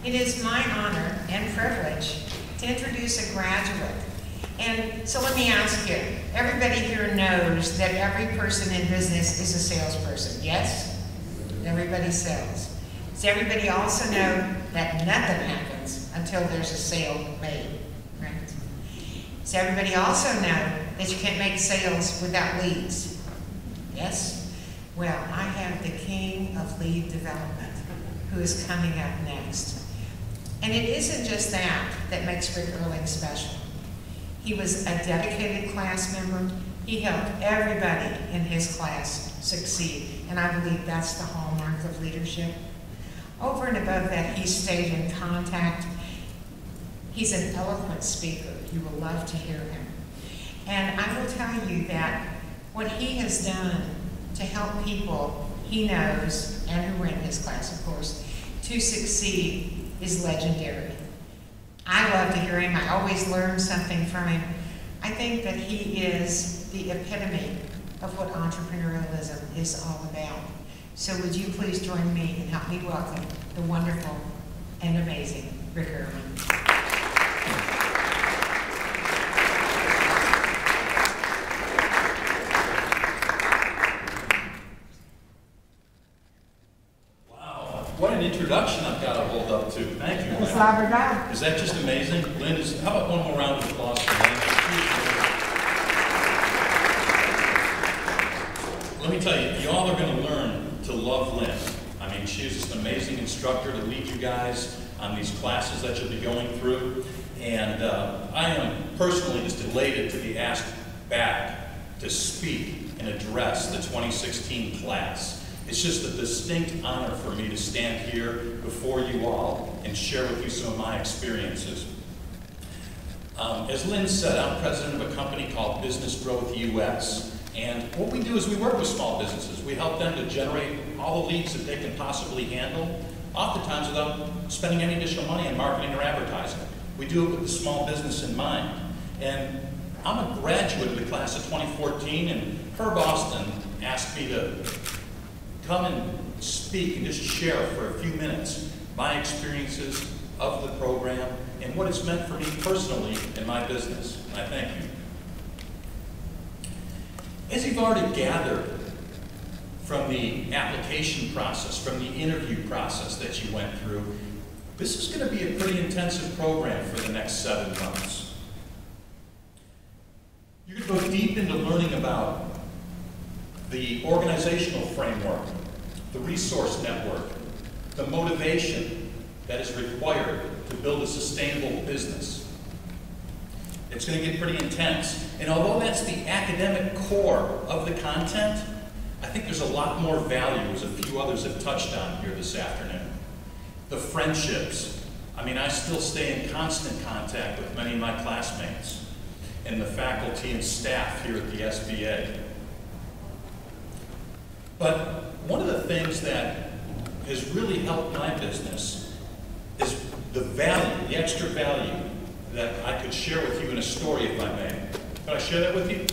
It is my honor and privilege to introduce a graduate. And so let me ask you, everybody here knows that every person in business is a salesperson, yes? Everybody sells. Does everybody also know that nothing happens until there's a sale made, right? Does everybody also know that you can't make sales without leads? Yes? Well, I have the king of lead development who is coming up next. And it isn't just that makes Rick Erling special. He was a dedicated class member. He helped everybody in his class succeed. And I believe that's the hallmark of leadership. Over and above that, he stayed in contact. He's an eloquent speaker. You will love to hear him. And I will tell you that what he has done to help people he knows, and who were in his class, of course, to succeed is legendary. I love to hear him. I always learn something from him. I think that he is the epitome of what entrepreneurialism is all about. So would you please join me and help me welcome the wonderful and amazing Rick Erling. What an introduction I've got to hold up to. Thank you, Lynn. Is that just amazing? Lynn, how about one more round of applause for Lynn? Let me tell you, y'all are going to learn to love Lynn. I mean, she's just an amazing instructor to lead you guys on these classes that you'll be going through. And I am personally just elated to be asked back to speak and address the 2016 class. It's just a distinct honor for me to stand here before you all and share with you some of my experiences. As Lynn said, I'm president of a company called Business Growth US. And what we do is we work with small businesses. We help them to generate all the leads that they can possibly handle, oftentimes without spending any additional money on marketing or advertising. We do it with the small business in mind. And I'm a graduate of the class of 2014, and Herb Austin asked me to come and speak and just share for a few minutes my experiences of the program and what it's meant for me personally in my business. And I thank you. As you've already gathered from the application process, from the interview process that you went through, this is going to be a pretty intensive program for the next 7 months. You're going to go deep into learning about the organizational framework, the resource network, the motivation that is required to build a sustainable business. It's going to get pretty intense. And although that's the academic core of the content, I think there's a lot more value, as a few others have touched on here this afternoon. The friendships. I mean, I still stay in constant contact with many of my classmates and the faculty and staff here at the SBA. But one of the things that has really helped my business is the value, the extra value that I could share with you in a story, if I may. Can I share that with you?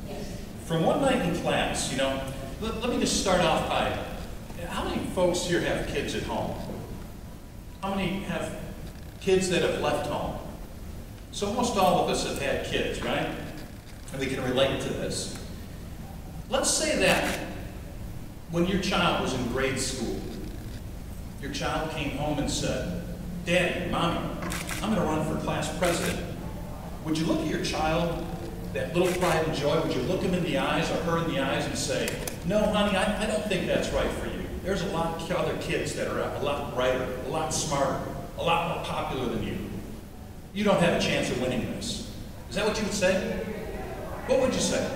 Yes. From one night in class, you know, let me just start off by, how many folks here have kids at home? How many have kids that have left home? So almost all of us have had kids, right? And we can relate to this. Let's say that when your child was in grade school, your child came home and said, "Daddy, Mommy, I'm going to run for class president." Would you look at your child, that little pride and joy, would you look him in the eyes or her in the eyes and say, "No, honey, I don't think that's right for you. There's a lot of other kids that are a lot brighter, a lot smarter, a lot more popular than you. You don't have a chance of winning this." Is that what you would say? What would you say?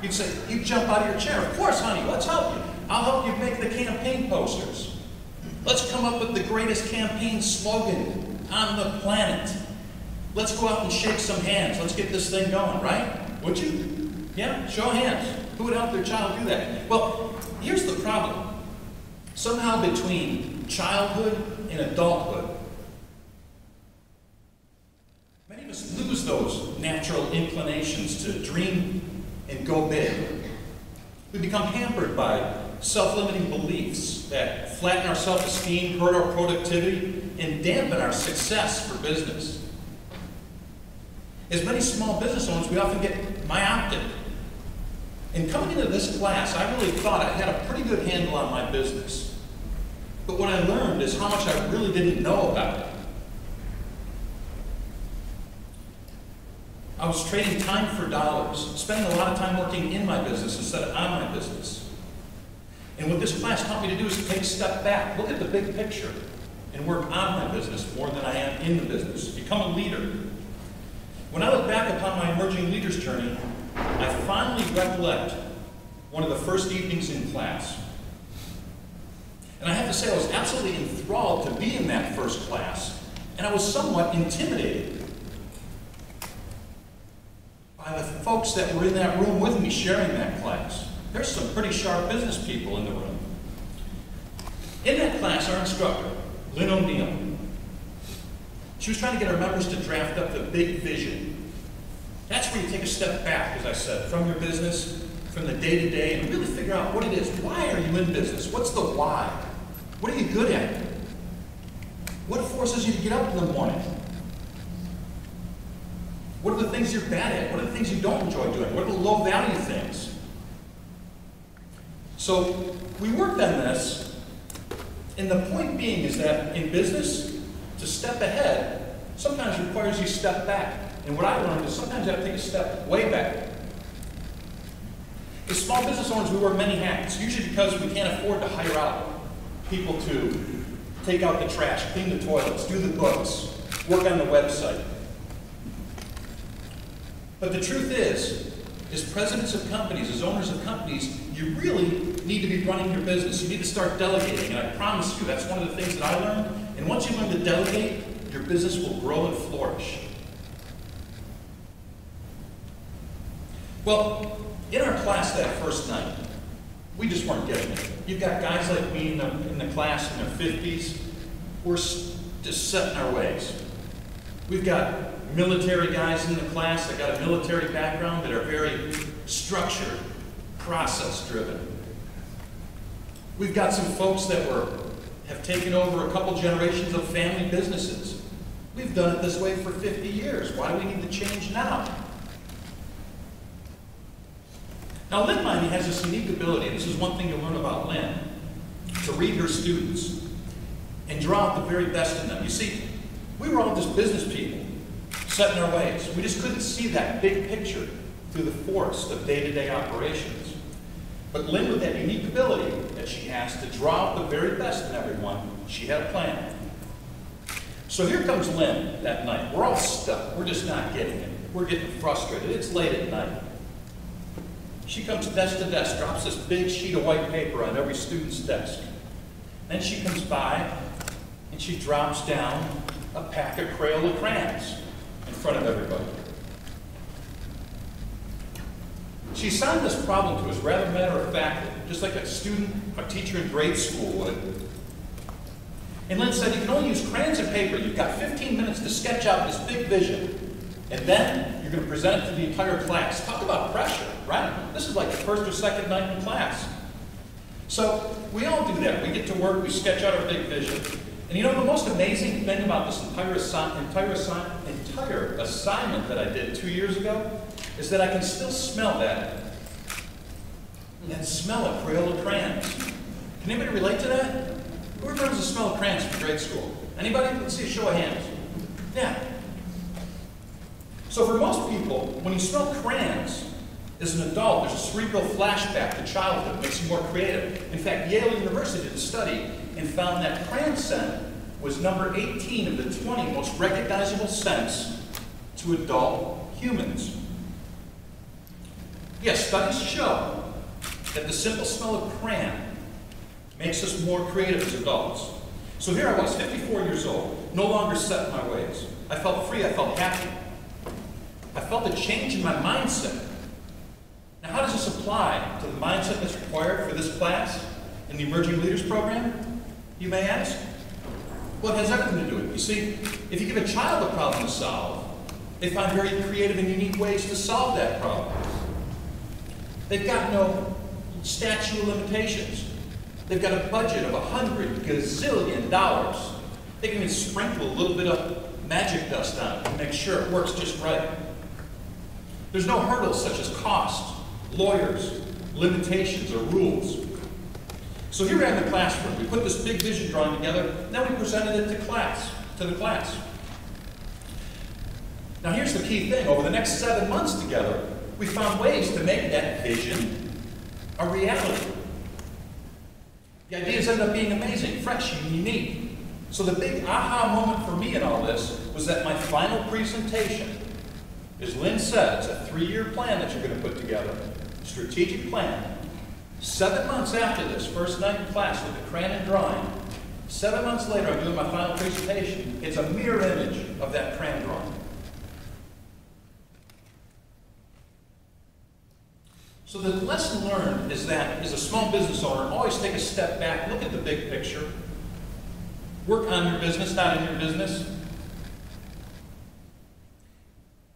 You'd say, you'd jump out of your chair. "Of course, honey, let's help you. I'll help you make the campaign posters. Let's come up with the greatest campaign slogan on the planet. Let's go out and shake some hands. Let's get this thing going," right? Would you? Yeah? Show of hands. Who would help their child do that? Well, here's the problem. Somehow between childhood and adulthood, many of us lose those natural inclinations to dream and go big. We become hampered by self-limiting beliefs that flatten our self-esteem, hurt our productivity, and dampen our success for business. As many small business owners, we often get myopic. And coming into this class, I really thought I had a pretty good handle on my business. But what I learned is how much I really didn't know about it. I was trading time for dollars, spending a lot of time working in my business instead of on my business. And what this class taught me to do is to take a step back, look at the big picture, and work on my business more than I am in the business. Become a leader. When I look back upon my emerging leaders journey, I finally recollect one of the first evenings in class. And I have to say I was absolutely enthralled to be in that first class, and I was somewhat intimidated by the folks that were in that room with me sharing that class. There's some pretty sharp business people in the room. In that class, our instructor, Lynn O'Neill, she was trying to get our members to draft up the big vision. That's where you take a step back, as I said, from your business, from the day-to-day, and really figure out what it is. Why are you in business? What's the why? What are you good at? What forces you to get up in the morning? What are the things you're bad at? What are the things you don't enjoy doing? What are the low-value things? So we worked on this, and the point being is that in business, to step ahead sometimes requires you to step back. And what I learned is sometimes you have to take a step way back. As small business owners, we wear many hats, usually because we can't afford to hire out people to take out the trash, clean the toilets, do the books, work on the website. But the truth is, as presidents of companies, as owners of companies, you really need to be running your business. You need to start delegating, and I promise you, that's one of the things that I learned. And once you learn to delegate, your business will grow and flourish. Well, in our class that first night, we just weren't getting it. You've got guys like me in the class in their 50s. We're just set in our ways. We've got military guys in the class that got a military background that are very structured, process-driven. We've got some folks that have taken over a couple generations of family businesses. We've done it this way for 50 years. Why do we need to change now? Now, Lynn Miney has this unique ability, and this is one thing you'll learn about Lynn, to read her students and draw out the very best in them. You see, we were all just business people, set in our ways. We just couldn't see that big picture through the forest of day-to-day operations. But Lynn, with that unique ability that she has to draw out the very best in everyone, she had a plan. So here comes Lynn that night. We're all stuck. We're just not getting it. We're getting frustrated. It's late at night. She comes desk to desk, drops this big sheet of white paper on every student's desk. Then she comes by and she drops down a pack of Crayola crayons in front of everybody. She assigned this problem to us rather matter-of-factly, just like a student, a teacher in grade school would. And Lynn said, you can only use crayons and paper. You've got 15 minutes to sketch out this big vision. And then you're going to present it to the entire class. Talk about pressure, right? This is like the first or second night in class. So we all do that. We get to work, we sketch out our big vision. And you know the most amazing thing about this entire assignment that I did 2 years ago is that I can still smell that and smell of Crayola crayons. Can anybody relate to that? Who remembers the smell of crayons from grade school? Anybody? Let's see a show of hands. Yeah. So for most people, when you smell crayons, as an adult, there's a cerebral flashback to childhood. It makes you more creative. In fact, Yale University did a study and found that crayon scent was number 18 of the 20 most recognizable scents to adult humans. Yes, studies show that the simple smell of crayon makes us more creative as adults. So here I was, 54 years old, no longer set in my ways. I felt free, I felt happy. I felt a change in my mindset. Now, how does this apply to the mindset that's required for this class in the Emerging Leaders Program, you may ask? Well, it has everything to do with it. You see, if you give a child a problem to solve, they find very creative and unique ways to solve that problem. They've got no statute of limitations. They've got a budget of $100 gazillion. They can even sprinkle a little bit of magic dust on it to make sure it works just right. There's no hurdles such as cost, lawyers, limitations, or rules. So here we are in the classroom. We put this big vision drawing together, then we presented it to the class. Now here's the key thing. Over the next 7 months together, we found ways to make that vision a reality. The ideas ended up being amazing, fresh, and unique. So the big aha moment for me in all this was that my final presentation, as Lynn said, it's a 3-year plan that you're going to put together, strategic plan. 7 months after this, first night in class with the crayon and drawing, 7 months later I'm doing my final presentation. It's a mirror image of that crayon drawing. So the lesson learned is that as a small business owner, always take a step back, look at the big picture, work on your business, not in your business.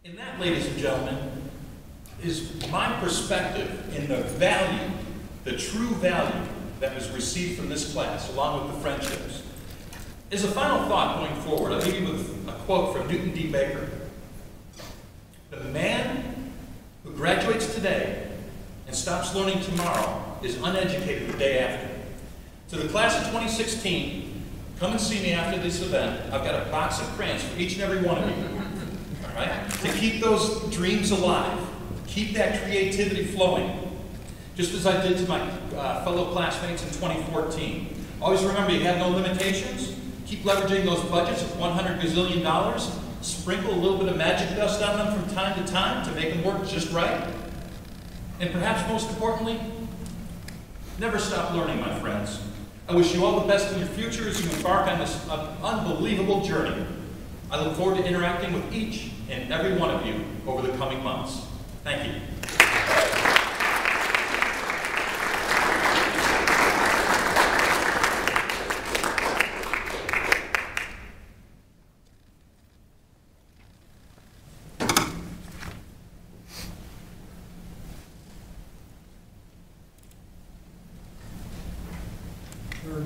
And that, ladies and gentlemen, is my perspective in the value, the true value that was received from this class, along with the friendships. As a final thought going forward, I'll leave you with a quote from Newton D. Baker. The man who graduates today and stops learning tomorrow is uneducated the day after. To the class of 2016, come and see me after this event. I've got a box of crayons for each and every one of you. All right? To keep those dreams alive. Keep that creativity flowing. Just as I did to my fellow classmates in 2014. Always remember, you have no limitations. Keep leveraging those budgets of $100 gazillion. Sprinkle a little bit of magic dust on them from time to time to make them work just right. And perhaps most importantly, never stop learning, my friends. I wish you all the best in your future as you embark on this unbelievable journey. I look forward to interacting with each and every one of you over the coming months. Thank you.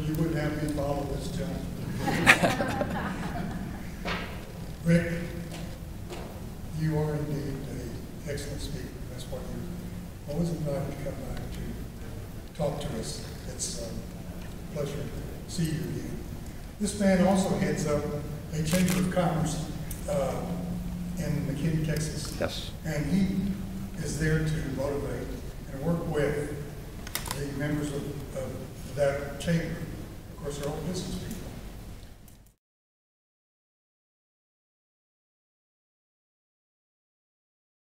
You wouldn't have me follow this, John. Rick, you are indeed an excellent speaker. That's what you're always invited to come back to talk to us. It's a pleasure to see you again. This man also heads up a Chamber of Commerce in McKinney, Texas. Yes. And he is there to motivate and work with the members of that chamber. Of course, they're all business people.